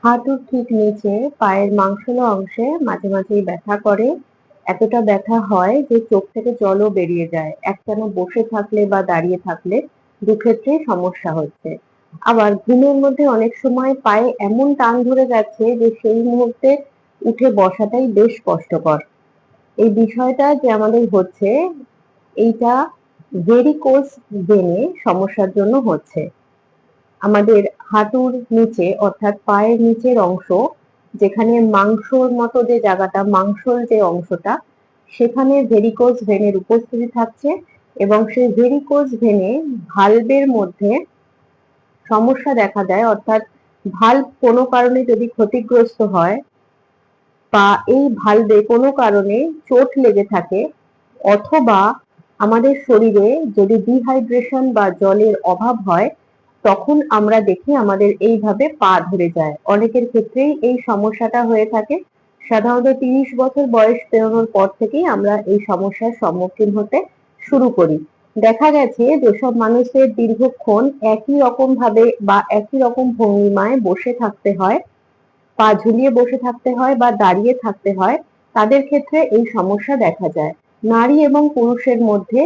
হাঁটুর ঠিক নিচে পায়ের মাংসল অংশে মাঝে মাঝেই ব্যথা করে। এতটা ব্যথা হয় যে চোখ থেকে জলও বেরিয়ে যায়। একটানা বসে থাকলে বা দাঁড়িয়ে থাকলে দুক্ষেত্রেই সমস্যা হচ্ছে। আবার ঘুমের মধ্যে অনেক সময় পায়ে এমন টান ধরে গেছে যে সেই মুহূর্তে উঠে বসাটাই বেশ কষ্টকর। এই বিষয়টা যে আমাদের হচ্ছে এইটা ভেরিকোজ ভেনে সমস্যার জন্য হচ্ছে। আমাদের হাঁটুর নিচে অর্থাৎ পায়ের নিচের অংশ যেখানে মাংসর মতো যে জায়গাটা মাংসল যে অংশটা সেখানে ভেরিকোজ ভেনের উপস্থিতি থাকছে এবং সেই ভেরিকোজ ভেনে ভালভের মধ্যে সমস্যা দেখা দেয় অর্থাৎ ভালভ কোনো কারণে যদি ক্ষতিগ্রস্ত হয় বা এই ভালভে কোনো কারণে চোট লেগে থাকে অথবা আমাদের শরীরে যদি ডিহাইড্রেশন বা জলের অভাব হয় তখন আমরা দেখি আমাদের এইভাবে পা ধরে যায়। অনেকের ক্ষেত্রেই এই সমস্যাটা হয়ে থাকে। সাধারণত ৩০ বছর বয়স পেরোনোর পর থেকেই আমরা এই সমস্যার সম্মুখীন হতে শুরু করি। দেখা গেছে যেসব মানুষদের দীর্ঘক্ষণ একই রকম ভাবে বা একই রকম ভঙ্গিমায় বসে থাকতে হয়, পা ঝুলিয়ে বসে থাকতে হয় বা দাঁড়িয়ে থাকতে হয়, তাদের ক্ষেত্রে এই সমস্যা দেখা যায়। নারী এবং পুরুষের মধ্যে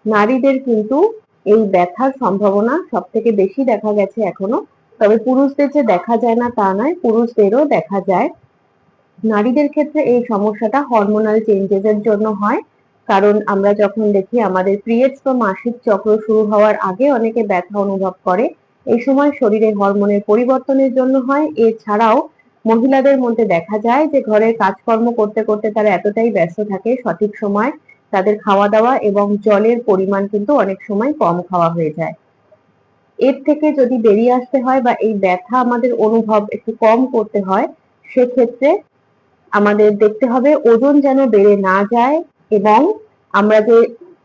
নারীদের কিন্তু এই ব্যথার সম্ভাবনা সবথেকে বেশি দেখা গেছে এখনো। তবে পুরুষদের যে দেখা যায় না তা নয়, পুরুষদেরও দেখা যায়। নারীদের ক্ষেত্রে এই সমস্যাটা হরমোনাল চেঞ্জেস এর জন্য হয়। কারণ আমরা যখন দেখি আমাদের পিরিয়ডস বা মাসিক চক্র শুরু হওয়ার আগে অনেকে ব্যথা অনুভব করে। এই সময় শরীরের হরমোনের পরিবর্তনের জন্য হয়। এছাড়াও মহিলাদের মধ্যে দেখা যায় যে ঘরের কাজকর্ম করতে করতে তারা এতটাই ব্যস্ত থাকে সঠিক সময় তাদের খাওয়া দাওয়া এবং জলের পরিমাণ কিন্তু অনেক সময় কম খাওয়া হয়ে যায়। এর থেকে যদি বেরিয়ে আসতে হয় বা এই ব্যথা আমাদের অনুভব একটু কম করতে হয় সেক্ষেত্রে আমাদের দেখতে হবে ওজন যেন বেড়ে না যায় এবং আমরা যে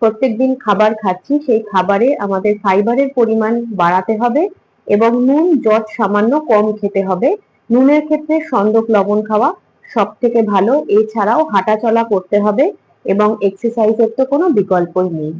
প্রত্যেকদিন খাবার খাচ্ছি সেই খাবারে আমাদের ফাইবারের পরিমাণ বাড়াতে হবে এবং নুন যৎ সামান্য কম খেতে হবে। নুনের ক্ষেত্রে সন্দক লবণ খাওয়া সবথেকে ভালো। এছাড়াও হাঁটাচলা করতে হবে এবং এক্সারসাইজের তো কোনো বিকল্পই নেই।